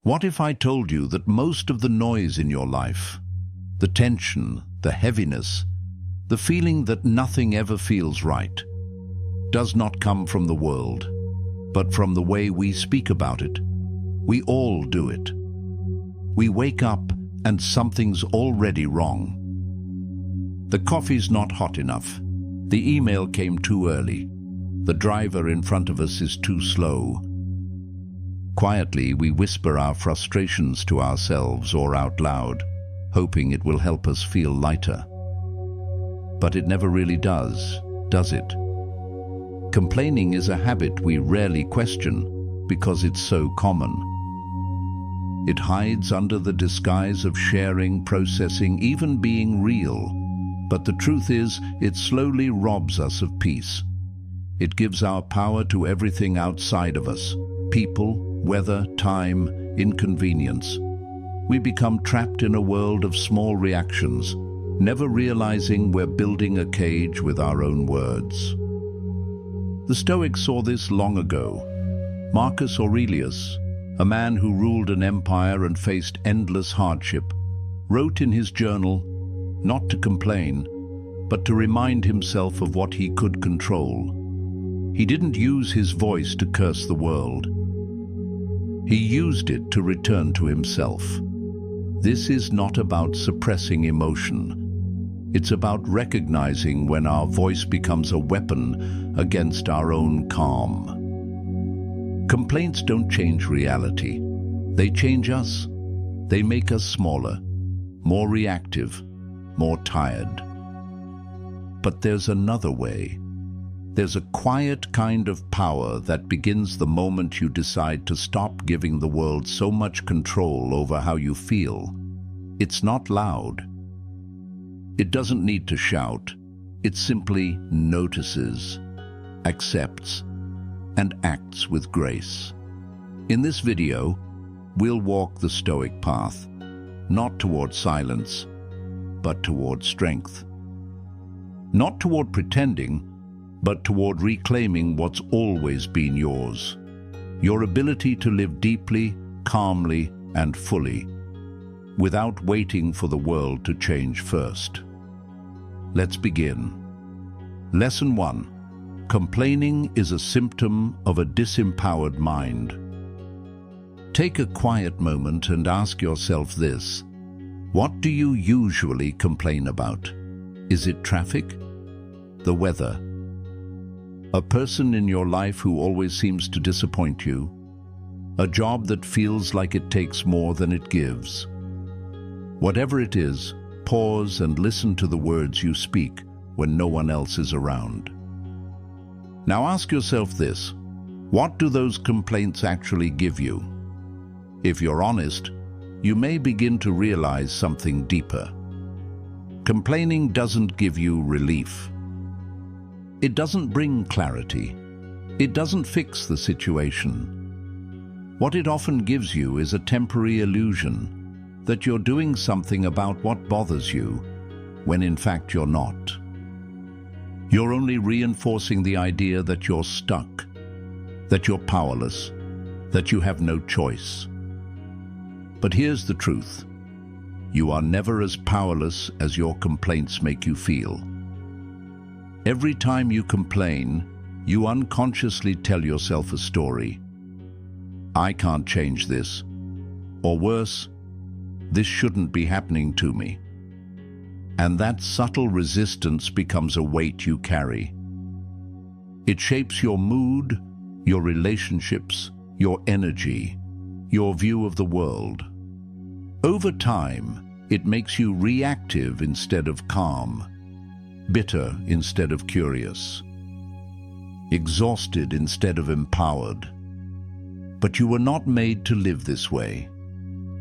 What if I told you that most of the noise in your life, the tension, the heaviness, the feeling that nothing ever feels right, does not come from the world, but from the way we speak about it? We all do it. We wake up and something's already wrong. The coffee's not hot enough. The email came too early. The driver in front of us is too slow. Quietly, we whisper our frustrations to ourselves or out loud, hoping it will help us feel lighter. But it never really does it? Complaining is a habit we rarely question because it's so common. It hides under the disguise of sharing, processing, even being real. But the truth is, it slowly robs us of peace. It gives our power to everything outside of us: people, weather, time, inconvenience. We become trapped in a world of small reactions, never realizing we're building a cage with our own words. The Stoics saw this long ago. Marcus Aurelius, a man who ruled an empire and faced endless hardship, wrote in his journal not to complain, but to remind himself of what he could control. He didn't use his voice to curse the world. He used it to return to himself. This is not about suppressing emotion. It's about recognizing when our voice becomes a weapon against our own calm. Complaints don't change reality. They change us. They make us smaller, more reactive, more tired. But there's another way. There's a quiet kind of power that begins the moment you decide to stop giving the world so much control over how you feel. It's not loud. It doesn't need to shout. It simply notices, accepts, and acts with grace. In this video, we'll walk the Stoic path, not toward silence, but toward strength. Not toward pretending, but toward reclaiming what's always been yours. Your ability to live deeply, calmly, and fully, without waiting for the world to change first. Let's begin. Lesson 1. Complaining is a symptom of a disempowered mind. Take a quiet moment and ask yourself this. What do you usually complain about? Is it traffic? The weather? A person in your life who always seems to disappoint you? A job that feels like it takes more than it gives? Whatever it is, pause and listen to the words you speak when no one else is around. Now ask yourself this: what do those complaints actually give you? If you're honest, you may begin to realize something deeper. Complaining doesn't give you relief. It doesn't bring clarity. It doesn't fix the situation. What it often gives you is a temporary illusion that you're doing something about what bothers you, when in fact you're not. You're only reinforcing the idea that you're stuck, that you're powerless, that you have no choice. But here's the truth. You are never as powerless as your complaints make you feel. Every time you complain, you unconsciously tell yourself a story. I can't change this. Or worse, this shouldn't be happening to me. And that subtle resistance becomes a weight you carry. It shapes your mood, your relationships, your energy, your view of the world. Over time, it makes you reactive instead of calm, bitter instead of curious, exhausted instead of empowered. But you were not made to live this way.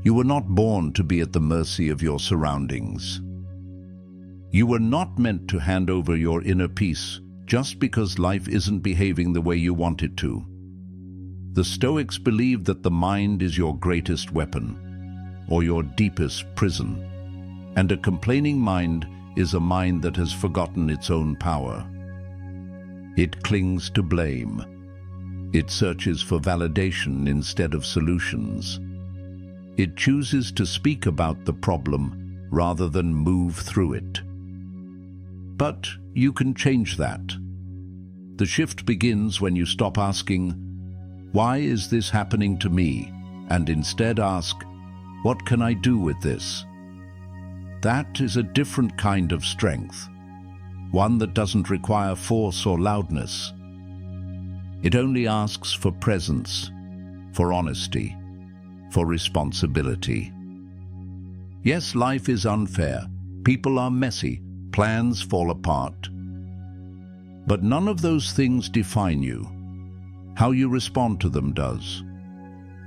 You were not born to be at the mercy of your surroundings. You were not meant to hand over your inner peace just because life isn't behaving the way you want it to. The Stoics believed that the mind is your greatest weapon, or your deepest prison, and a complaining mind is a mind that has forgotten its own power. It clings to blame. It searches for validation instead of solutions. It chooses to speak about the problem rather than move through it. But you can change that. The shift begins when you stop asking, "Why is this happening to me?" and instead ask, "What can I do with this?" That is a different kind of strength, one that doesn't require force or loudness. It only asks for presence, for honesty, for responsibility. Yes, life is unfair. People are messy. Plans fall apart. But none of those things define you. How you respond to them does.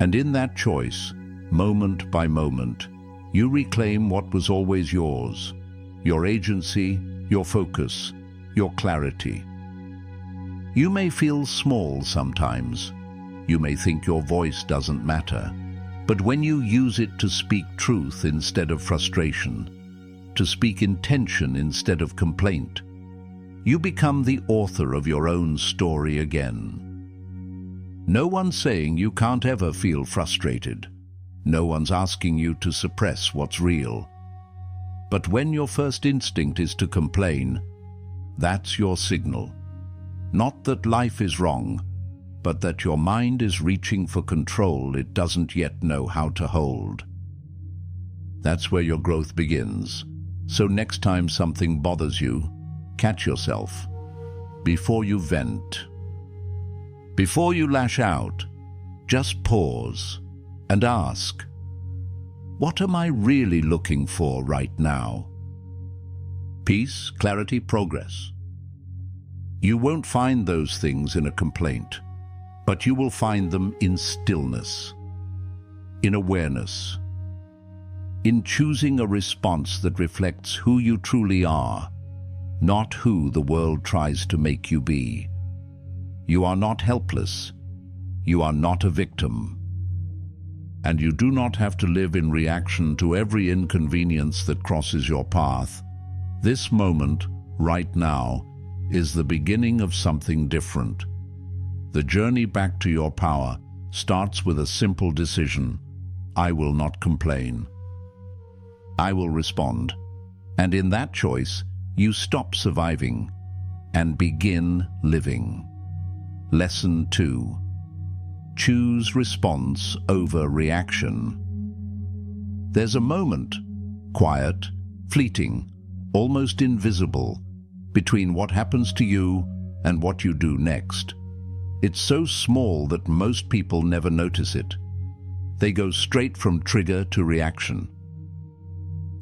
And in that choice, moment by moment, you reclaim what was always yours: your agency, your focus, your clarity. You may feel small sometimes. You may think your voice doesn't matter. But when you use it to speak truth instead of frustration, to speak intention instead of complaint, you become the author of your own story again. No one's saying you can't ever feel frustrated. No one's asking you to suppress what's real. But when your first instinct is to complain, that's your signal. Not that life is wrong, but that your mind is reaching for control it doesn't yet know how to hold. That's where your growth begins. So next time something bothers you, catch yourself. Before you vent, before you lash out, just pause and ask, what am I really looking for right now? Peace, clarity, progress. You won't find those things in a complaint, but you will find them in stillness, in awareness, in choosing a response that reflects who you truly are, not who the world tries to make you be. You are not helpless. You are not a victim. And you do not have to live in reaction to every inconvenience that crosses your path. This moment, right now, is the beginning of something different. The journey back to your power starts with a simple decision. I will not complain. I will respond. And in that choice, you stop surviving and begin living. Lesson 2. Choose response over reaction. There's a moment, quiet, fleeting, almost invisible, between what happens to you and what you do next. It's so small that most people never notice it. They go straight from trigger to reaction,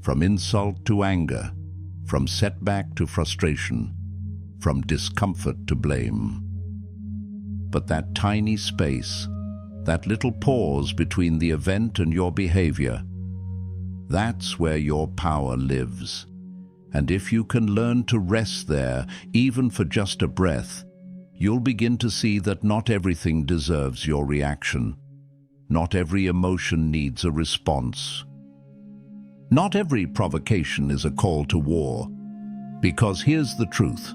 from insult to anger, from setback to frustration, from discomfort to blame. But that tiny space, that little pause between the event and your behavior, that's where your power lives. And if you can learn to rest there, even for just a breath, you'll begin to see that not everything deserves your reaction. Not every emotion needs a response. Not every provocation is a call to war. Because here's the truth: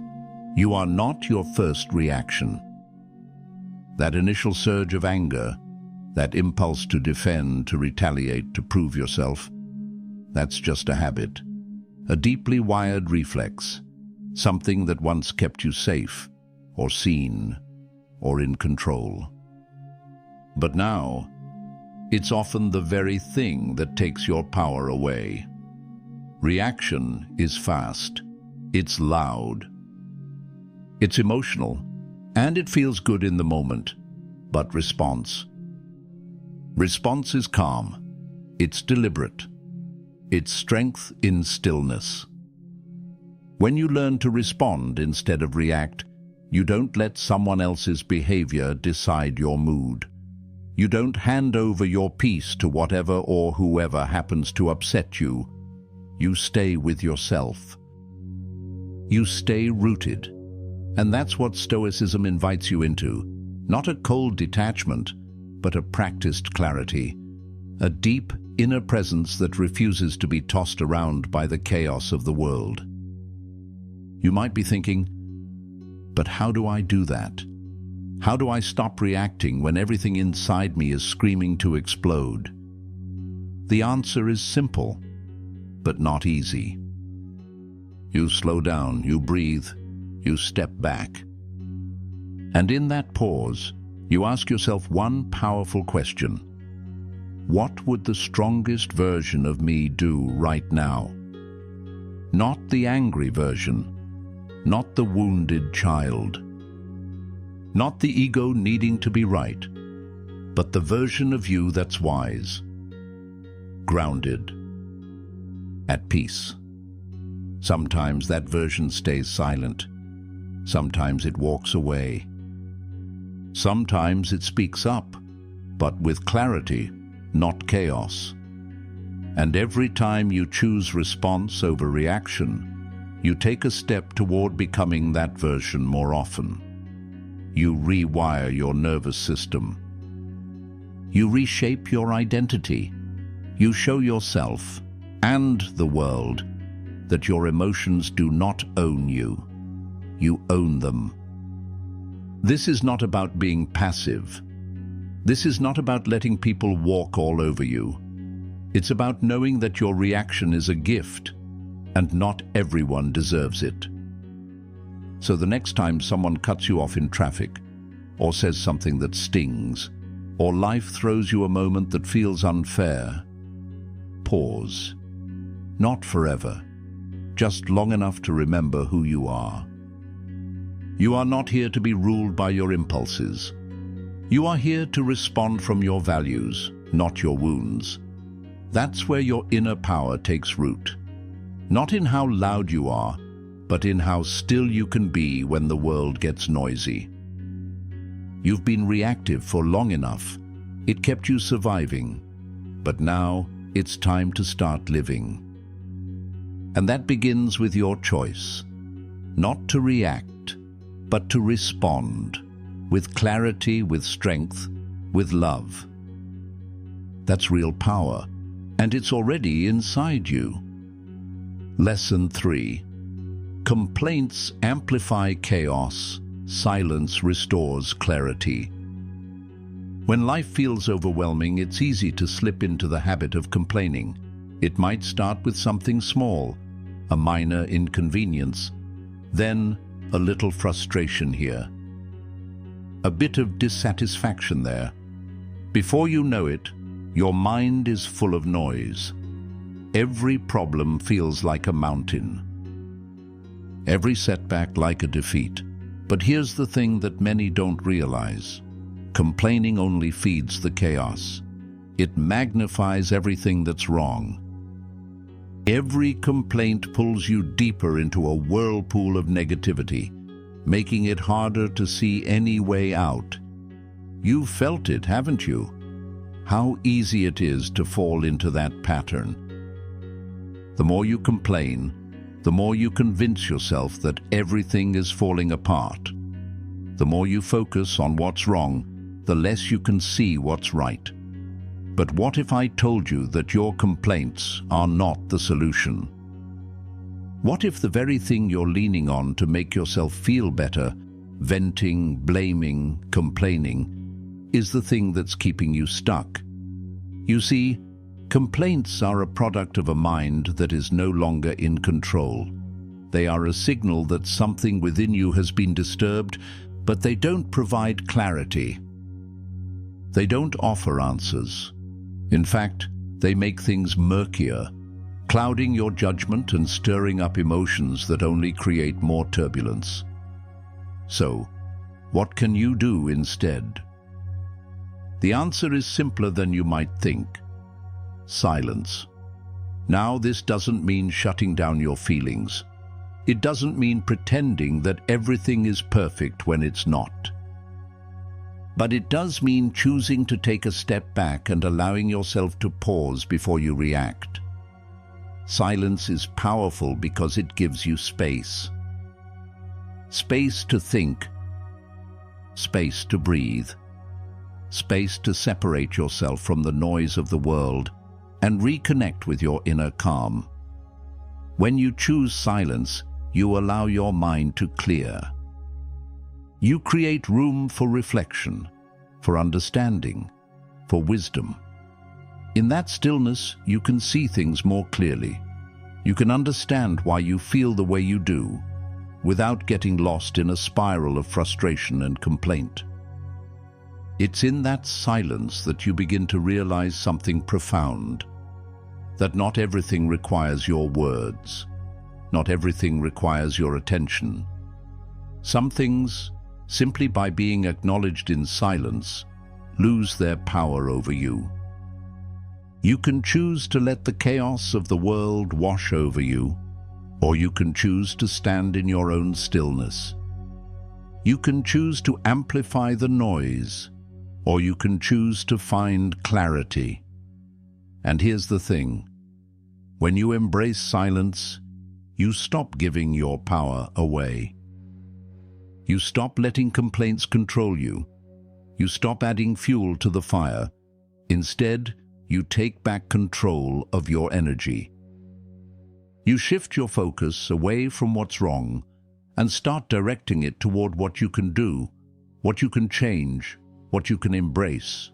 you are not your first reaction. That initial surge of anger, that impulse to defend, to retaliate, to prove yourself, that's just a habit, a deeply wired reflex, something that once kept you safe, or seen, or in control. But now, it's often the very thing that takes your power away. Reaction is fast, it's loud, it's emotional, and it feels good in the moment. But response is calm, it's deliberate, it's strength in stillness. When you learn to respond instead of react, you don't let someone else's behavior decide your mood. You don't hand over your peace to whatever or whoever happens to upset you. You stay with yourself. You stay rooted. And that's what Stoicism invites you into. Not a cold detachment, but a practiced clarity. A deep inner presence that refuses to be tossed around by the chaos of the world. You might be thinking, but how do I do that? How do I stop reacting when everything inside me is screaming to explode? The answer is simple, but not easy. You slow down, you breathe, you step back. And in that pause, you ask yourself one powerful question. What would the strongest version of me do right now? Not the angry version, not the wounded child, not the ego needing to be right, but the version of you that's wise, grounded, at peace. Sometimes that version stays silent. Sometimes it walks away. Sometimes it speaks up, but with clarity, not chaos. And every time you choose response over reaction, you take a step toward becoming that version more often. You rewire your nervous system. You reshape your identity. You show yourself and the world that your emotions do not own you. You own them. This is not about being passive. This is not about letting people walk all over you. It's about knowing that your reaction is a gift, and not everyone deserves it. So the next time someone cuts you off in traffic, or says something that stings, or life throws you a moment that feels unfair, pause. Not forever, just long enough to remember who you are. You are not here to be ruled by your impulses. You are here to respond from your values, not your wounds. That's where your inner power takes root. Not in how loud you are, but in how still you can be when the world gets noisy. You've been reactive for long enough. It kept you surviving. But now it's time to start living. And that begins with your choice. Not to react, but to respond. With clarity, with strength, with love. That's real power, and it's already inside you. Lesson 3. Complaints amplify chaos. Silence restores clarity. When life feels overwhelming, it's easy to slip into the habit of complaining. It might start with something small, a minor inconvenience, then a little frustration here, a bit of dissatisfaction there. Before you know it, your mind is full of noise. Every problem feels like a mountain. Every setback like a defeat. But here's the thing that many don't realize. Complaining only feeds the chaos. It magnifies everything that's wrong. Every complaint pulls you deeper into a whirlpool of negativity, making it harder to see any way out. You've felt it, haven't you? How easy it is to fall into that pattern. The more you complain, the more you convince yourself that everything is falling apart. The more you focus on what's wrong, the less you can see what's right. But what if I told you that your complaints are not the solution? What if the very thing you're leaning on to make yourself feel better, venting, blaming, complaining, is the thing that's keeping you stuck? You see, complaints are a product of a mind that is no longer in control. They are a signal that something within you has been disturbed, but they don't provide clarity. They don't offer answers. In fact, they make things murkier, clouding your judgment and stirring up emotions that only create more turbulence. So, what can you do instead? The answer is simpler than you might think. Silence. Now, this doesn't mean shutting down your feelings. It doesn't mean pretending that everything is perfect when it's not. But it does mean choosing to take a step back and allowing yourself to pause before you react. Silence is powerful because it gives you space. Space to think, space to breathe, space to separate yourself from the noise of the world and reconnect with your inner calm. When you choose silence, you allow your mind to clear. You create room for reflection, for understanding, for wisdom. In that stillness, you can see things more clearly. You can understand why you feel the way you do, without getting lost in a spiral of frustration and complaint. It's in that silence that you begin to realize something profound, that not everything requires your words, not everything requires your attention. Some things, simply by being acknowledged in silence, lose their power over you. You can choose to let the chaos of the world wash over you, or you can choose to stand in your own stillness. You can choose to amplify the noise, or you can choose to find clarity. And here's the thing: when you embrace silence, you stop giving your power away. You stop letting complaints control you. You stop adding fuel to the fire. Instead, you take back control of your energy. You shift your focus away from what's wrong and start directing it toward what you can do, what you can change, what you can embrace.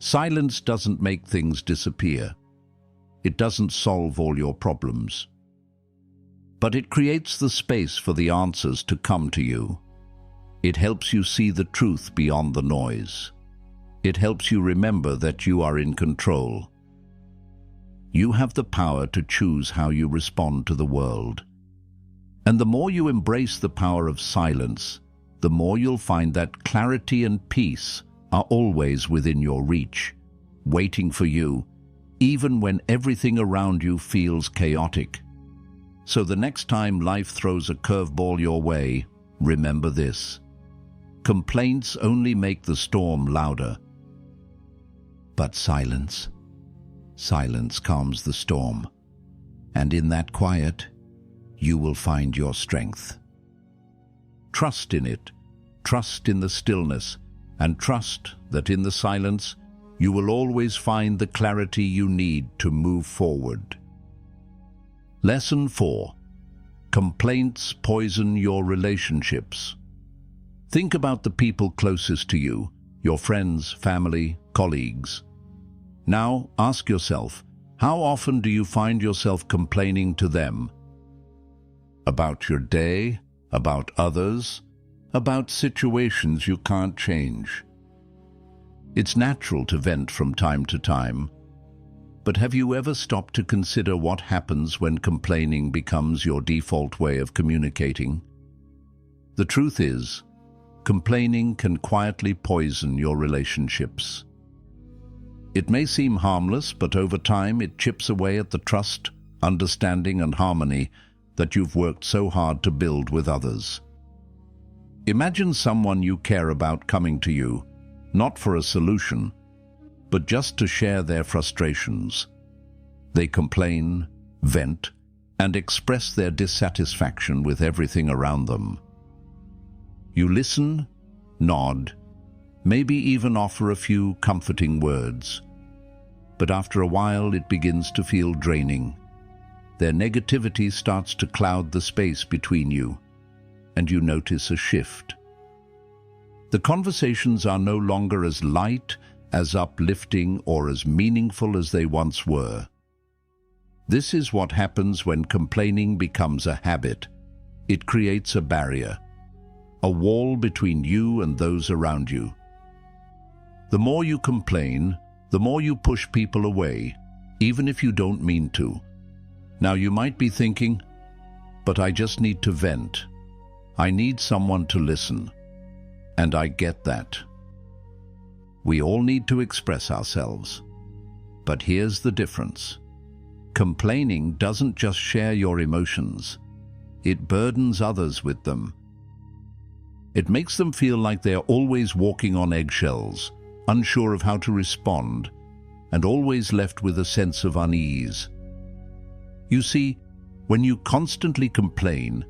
Silence doesn't make things disappear. It doesn't solve all your problems. But it creates the space for the answers to come to you. It helps you see the truth beyond the noise. It helps you remember that you are in control. You have the power to choose how you respond to the world. And the more you embrace the power of silence, the more you'll find that clarity and peace are always within your reach, waiting for you, even when everything around you feels chaotic. So the next time life throws a curveball your way, remember this: complaints only make the storm louder. But silence calms the storm. And in that quiet, you will find your strength. Trust in it, trust in the stillness, and trust that in the silence, you will always find the clarity you need to move forward. Lesson 4. Complaints poison your relationships. Think about the people closest to you, your friends, family, colleagues. Now ask yourself, how often do you find yourself complaining to them? About your day, about others, about situations you can't change. It's natural to vent from time to time, but have you ever stopped to consider what happens when complaining becomes your default way of communicating? The truth is, complaining can quietly poison your relationships. It may seem harmless, but over time it chips away at the trust, understanding, and harmony that you've worked so hard to build with others. Imagine someone you care about coming to you, not for a solution, but just to share their frustrations. They complain, vent, and express their dissatisfaction with everything around them. You listen, nod, maybe even offer a few comforting words. But after a while, it begins to feel draining. Their negativity starts to cloud the space between you, and you notice a shift. The conversations are no longer as light, as uplifting, or as meaningful as they once were. This is what happens when complaining becomes a habit. It creates a barrier, a wall between you and those around you. The more you complain, the more you push people away, even if you don't mean to. Now you might be thinking, but I just need to vent. I need someone to listen. And I get that. We all need to express ourselves. But here's the difference. Complaining doesn't just share your emotions. It burdens others with them. It makes them feel like they're always walking on eggshells, unsure of how to respond, and always left with a sense of unease. You see, when you constantly complain,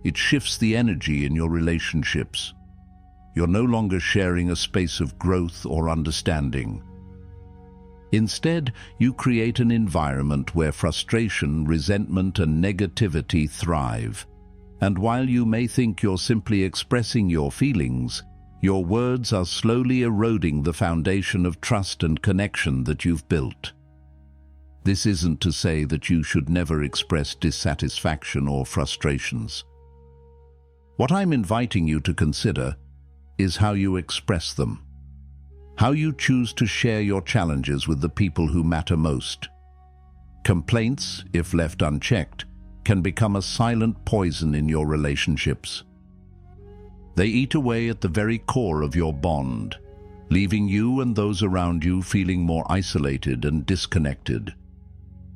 it shifts the energy in your relationships. You're no longer sharing a space of growth or understanding. Instead, you create an environment where frustration, resentment, and negativity thrive. And while you may think you're simply expressing your feelings, Your words are slowly eroding the foundation of trust and connection that you've built. This isn't to say that you should never express dissatisfaction or frustrations. What I'm inviting you to consider is how you express them, how you choose to share your challenges with the people who matter most. Complaints, if left unchecked, can become a silent poison in your relationships. They eat away at the very core of your bond, leaving you and those around you feeling more isolated and disconnected.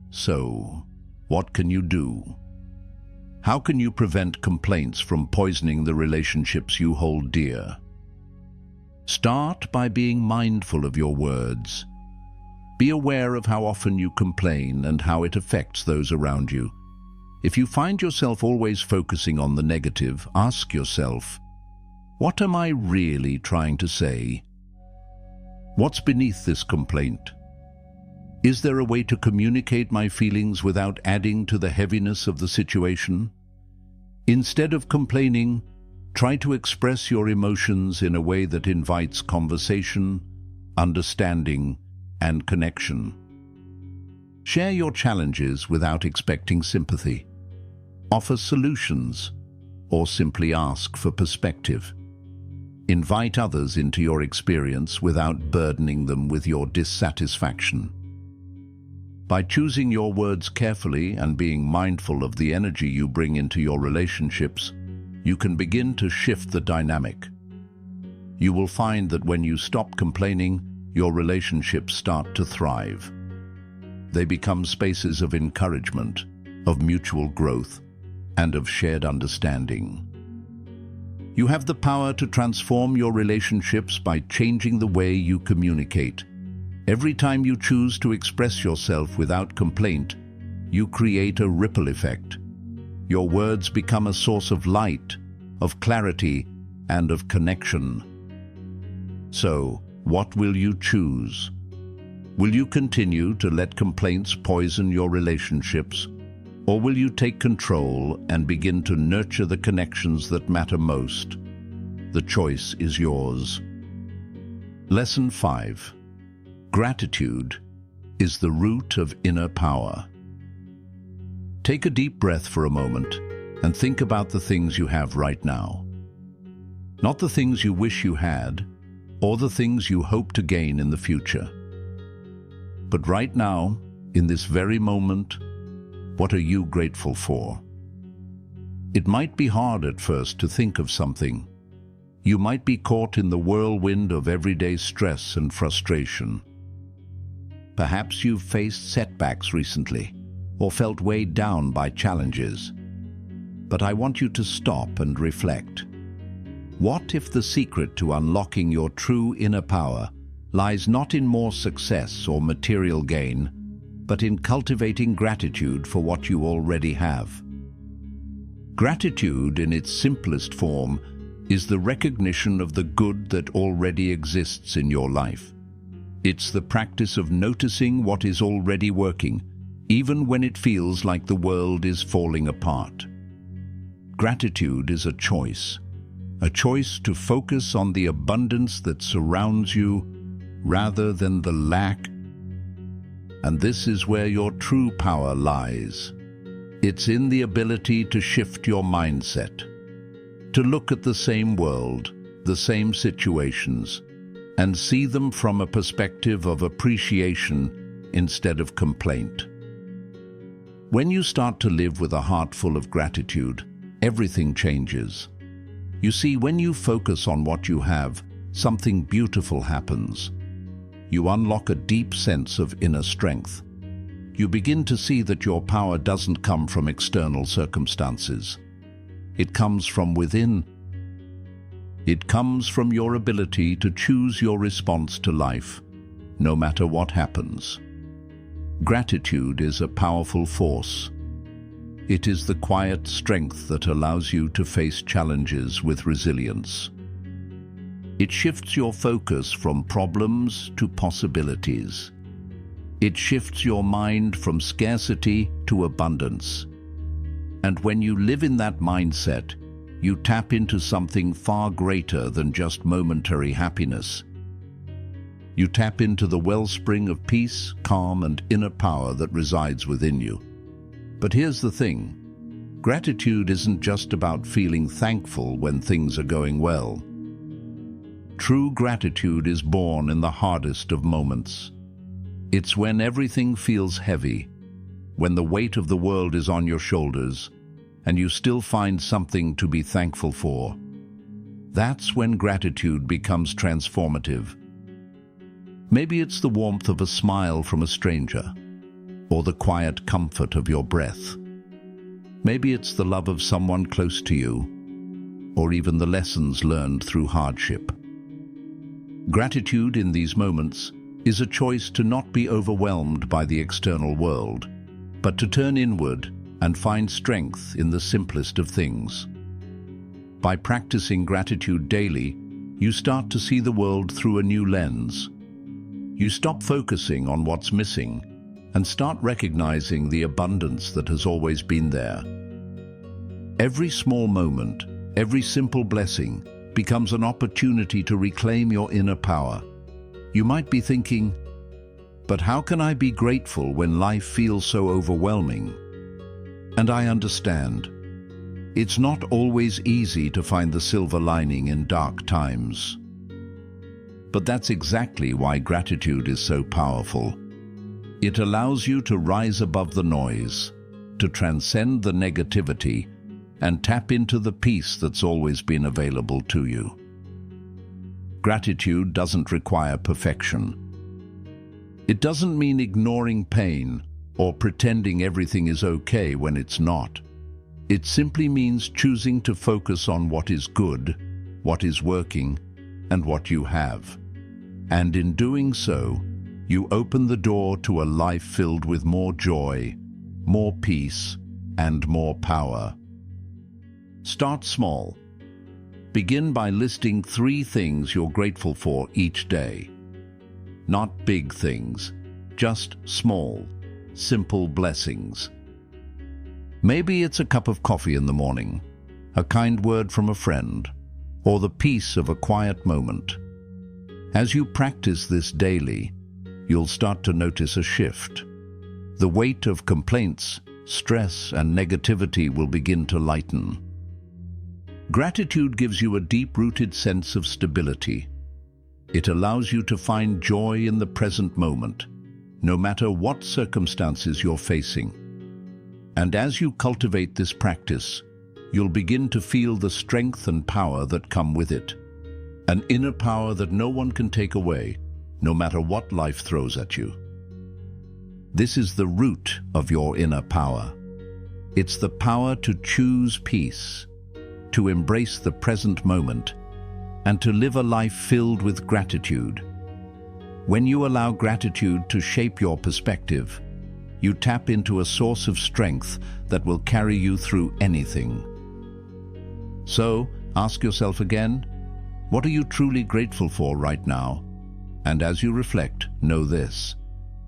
So, what can you do? How can you prevent complaints from poisoning the relationships you hold dear? Start by being mindful of your words. Be aware of how often you complain and how it affects those around you. If you find yourself always focusing on the negative, ask yourself, what am I really trying to say? What's beneath this complaint? Is there a way to communicate my feelings without adding to the heaviness of the situation? Instead of complaining, try to express your emotions in a way that invites conversation, understanding, and connection. Share your challenges without expecting sympathy. Offer solutions, or simply ask for perspective. Invite others into your experience without burdening them with your dissatisfaction. By choosing your words carefully and being mindful of the energy you bring into your relationships, you can begin to shift the dynamic. You will find that when you stop complaining, your relationships start to thrive. They become spaces of encouragement, of mutual growth, and of shared understanding. You have the power to transform your relationships by changing the way you communicate. Every time you choose to express yourself without complaint, you create a ripple effect. Your words become a source of light, of clarity, and of connection. So, what will you choose? Will you continue to let complaints poison your relationships? Or will you take control and begin to nurture the connections that matter most? The choice is yours. Lesson 5. Gratitude is the root of inner power. Take a deep breath for a moment and think about the things you have right now. Not the things you wish you had, or the things you hope to gain in the future. But right now, in this very moment, what are you grateful for? It might be hard at first to think of something. You might be caught in the whirlwind of everyday stress and frustration. Perhaps you've faced setbacks recently, or felt weighed down by challenges. But I want you to stop and reflect. What if the secret to unlocking your true inner power lies not in more success or material gain, but in cultivating gratitude for what you already have? Gratitude, in its simplest form, is the recognition of the good that already exists in your life. It's the practice of noticing what is already working, even when it feels like the world is falling apart. Gratitude is a choice to focus on the abundance that surrounds you rather than the lack. And this is where your true power lies. It's in the ability to shift your mindset, to look at the same world, the same situations, and see them from a perspective of appreciation instead of complaint. When you start to live with a heart full of gratitude, everything changes. You see, when you focus on what you have, something beautiful happens. You unlock a deep sense of inner strength. You begin to see that your power doesn't come from external circumstances. It comes from within. It comes from your ability to choose your response to life, no matter what happens. Gratitude is a powerful force. It is the quiet strength that allows you to face challenges with resilience. It shifts your focus from problems to possibilities. It shifts your mind from scarcity to abundance. And when you live in that mindset, you tap into something far greater than just momentary happiness. You tap into the wellspring of peace, calm, and inner power that resides within you. But here's the thing. Gratitude isn't just about feeling thankful when things are going well. True gratitude is born in the hardest of moments. It's when everything feels heavy, when the weight of the world is on your shoulders, and you still find something to be thankful for. That's when gratitude becomes transformative. Maybe it's the warmth of a smile from a stranger, or the quiet comfort of your breath. Maybe it's the love of someone close to you, or even the lessons learned through hardship. Gratitude in these moments is a choice to not be overwhelmed by the external world, but to turn inward and find strength in the simplest of things. By practicing gratitude daily, you start to see the world through a new lens. You stop focusing on what's missing and start recognizing the abundance that has always been there. Every small moment, every simple blessing becomes an opportunity to reclaim your inner power. You might be thinking, but how can I be grateful when life feels so overwhelming? And I understand. It's not always easy to find the silver lining in dark times. But that's exactly why gratitude is so powerful. It allows you to rise above the noise, to transcend the negativity, and tap into the peace that's always been available to you. Gratitude doesn't require perfection. It doesn't mean ignoring pain or pretending everything is okay when it's not. It simply means choosing to focus on what is good, what is working, and what you have. And in doing so, you open the door to a life filled with more joy, more peace, and more power. Start small. Begin by listing 3 things you're grateful for each day. Not big things, just small, simple blessings. Maybe it's a cup of coffee in the morning, a kind word from a friend, or the peace of a quiet moment. As you practice this daily, you'll start to notice a shift. The weight of complaints, stress, and negativity will begin to lighten. Gratitude gives you a deep-rooted sense of stability. It allows you to find joy in the present moment, no matter what circumstances you're facing. And as you cultivate this practice, you'll begin to feel the strength and power that come with it. An inner power that no one can take away, no matter what life throws at you. This is the root of your inner power. It's the power to choose peace, to embrace the present moment, and to live a life filled with gratitude. When you allow gratitude to shape your perspective, you tap into a source of strength that will carry you through anything. So, ask yourself again, what are you truly grateful for right now? And as you reflect, know this: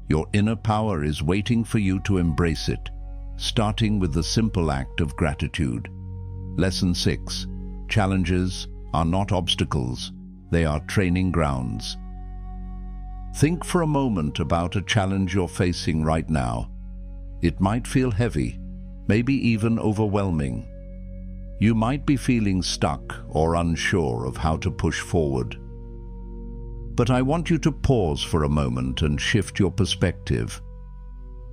your inner power is waiting for you to embrace it, starting with the simple act of gratitude. Lesson 6. Challenges are not obstacles, they are training grounds. Think for a moment about a challenge you're facing right now. It might feel heavy, maybe even overwhelming. You might be feeling stuck or unsure of how to push forward. But I want you to pause for a moment and shift your perspective.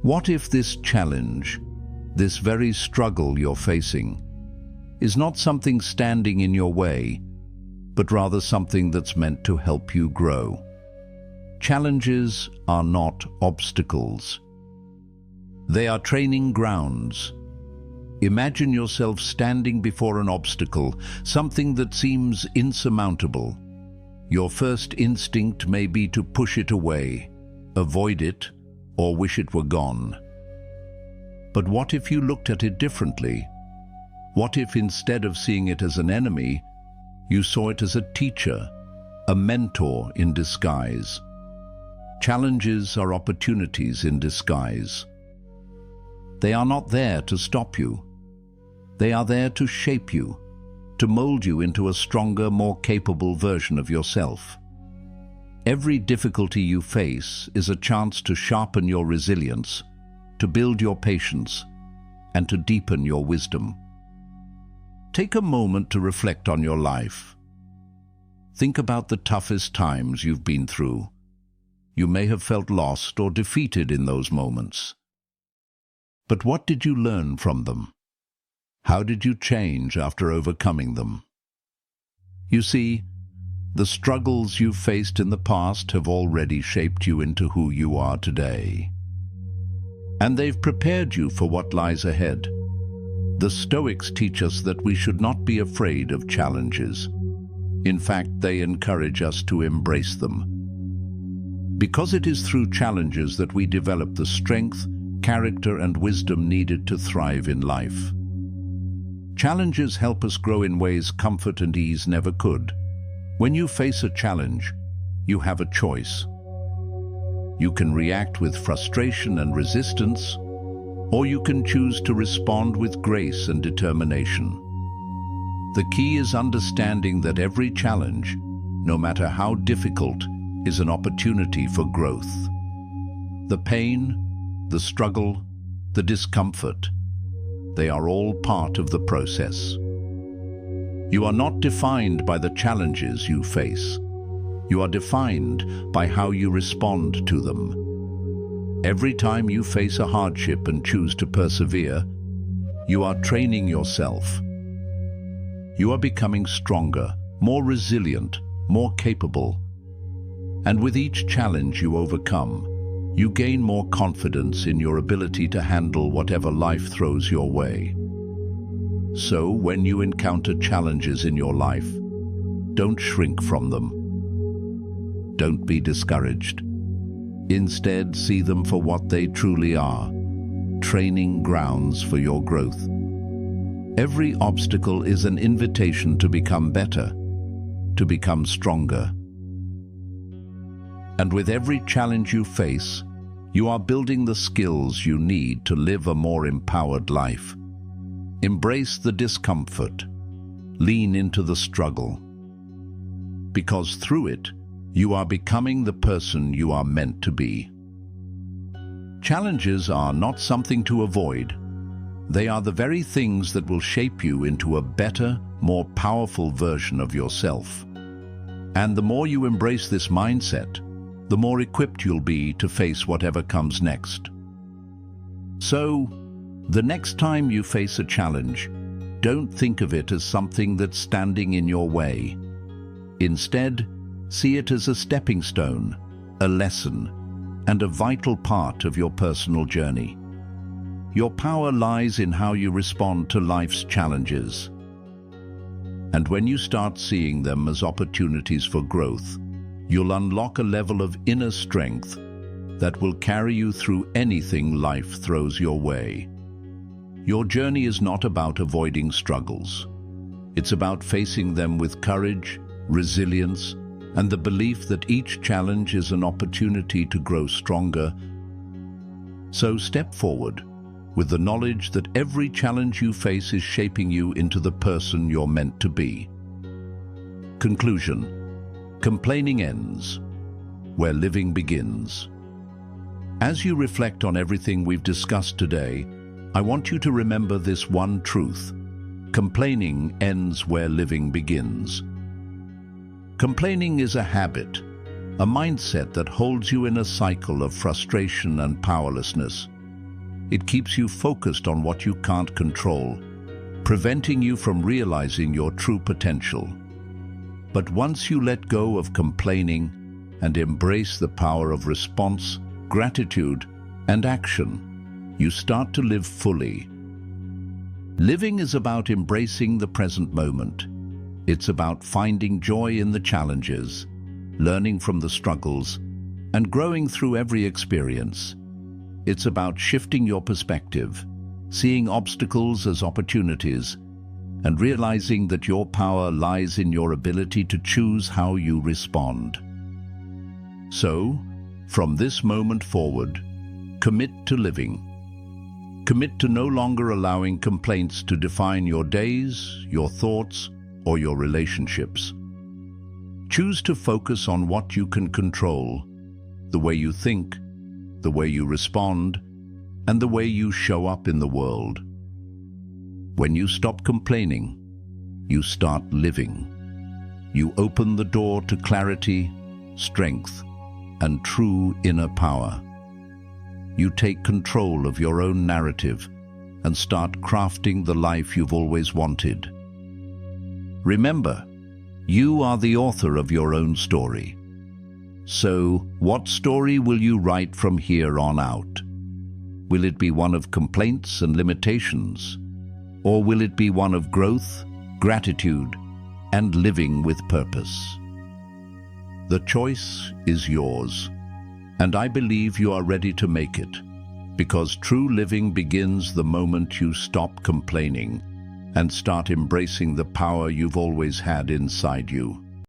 What if this challenge, this very struggle you're facing, is not something standing in your way, but rather something that's meant to help you grow? Challenges are not obstacles. They are training grounds. Imagine yourself standing before an obstacle, something that seems insurmountable. Your first instinct may be to push it away, avoid it, or wish it were gone. But what if you looked at it differently? What if instead of seeing it as an enemy, you saw it as a teacher, a mentor in disguise? Challenges are opportunities in disguise. They are not there to stop you. They are there to shape you, to mold you into a stronger, more capable version of yourself. Every difficulty you face is a chance to sharpen your resilience, to build your patience, and to deepen your wisdom. Take a moment to reflect on your life. Think about the toughest times you've been through. You may have felt lost or defeated in those moments. But what did you learn from them? How did you change after overcoming them? You see, the struggles you've faced in the past have already shaped you into who you are today. And they've prepared you for what lies ahead. The Stoics teach us that we should not be afraid of challenges. In fact, they encourage us to embrace them. Because it is through challenges that we develop the strength, character, and wisdom needed to thrive in life. Challenges help us grow in ways comfort and ease never could. When you face a challenge, you have a choice. You can react with frustration and resistance, or you can choose to respond with grace and determination. The key is understanding that every challenge, no matter how difficult, is an opportunity for growth. The pain, the struggle, the discomfort, they are all part of the process. You are not defined by the challenges you face. You are defined by how you respond to them. Every time you face a hardship and choose to persevere, you are training yourself. You are becoming stronger, more resilient, more capable. And with each challenge you overcome, you gain more confidence in your ability to handle whatever life throws your way. So, when you encounter challenges in your life, don't shrink from them. Don't be discouraged. Instead, see them for what they truly are, training grounds for your growth. Every obstacle is an invitation to become better, to become stronger. And with every challenge you face, you are building the skills you need to live a more empowered life. Embrace the discomfort. Lean into the struggle. Because through it, you are becoming the person you are meant to be. Challenges are not something to avoid. They are the very things that will shape you into a better, more powerful version of yourself. And the more you embrace this mindset, the more equipped you'll be to face whatever comes next. So, the next time you face a challenge, don't think of it as something that's standing in your way. Instead, see it as a stepping stone, a lesson, and a vital part of your personal journey. Your power lies in how you respond to life's challenges. And when you start seeing them as opportunities for growth, you'll unlock a level of inner strength that will carry you through anything life throws your way. Your journey is not about avoiding struggles. It's about facing them with courage, resilience, and the belief that each challenge is an opportunity to grow stronger. So step forward with the knowledge that every challenge you face is shaping you into the person you're meant to be. Conclusion. Complaining ends where living begins. As you reflect on everything we've discussed today, I want you to remember this one truth. Complaining ends where living begins. Complaining is a habit, a mindset that holds you in a cycle of frustration and powerlessness. It keeps you focused on what you can't control, preventing you from realizing your true potential. But once you let go of complaining and embrace the power of response, gratitude, and action, you start to live fully. Living is about embracing the present moment. It's about finding joy in the challenges, learning from the struggles, and growing through every experience. It's about shifting your perspective, seeing obstacles as opportunities, and realizing that your power lies in your ability to choose how you respond. So, from this moment forward, commit to living. Commit to no longer allowing complaints to define your days, your thoughts, or your relationships. Choose to focus on what you can control, the way you think, the way you respond, and the way you show up in the world. When you stop complaining, you start living. You open the door to clarity, strength, and true inner power. You take control of your own narrative and start crafting the life you've always wanted. Remember, you are the author of your own story. So, what story will you write from here on out? Will it be one of complaints and limitations? Or will it be one of growth, gratitude, and living with purpose? The choice is yours, and I believe you are ready to make it, because true living begins the moment you stop complaining and start embracing the power you've always had inside you.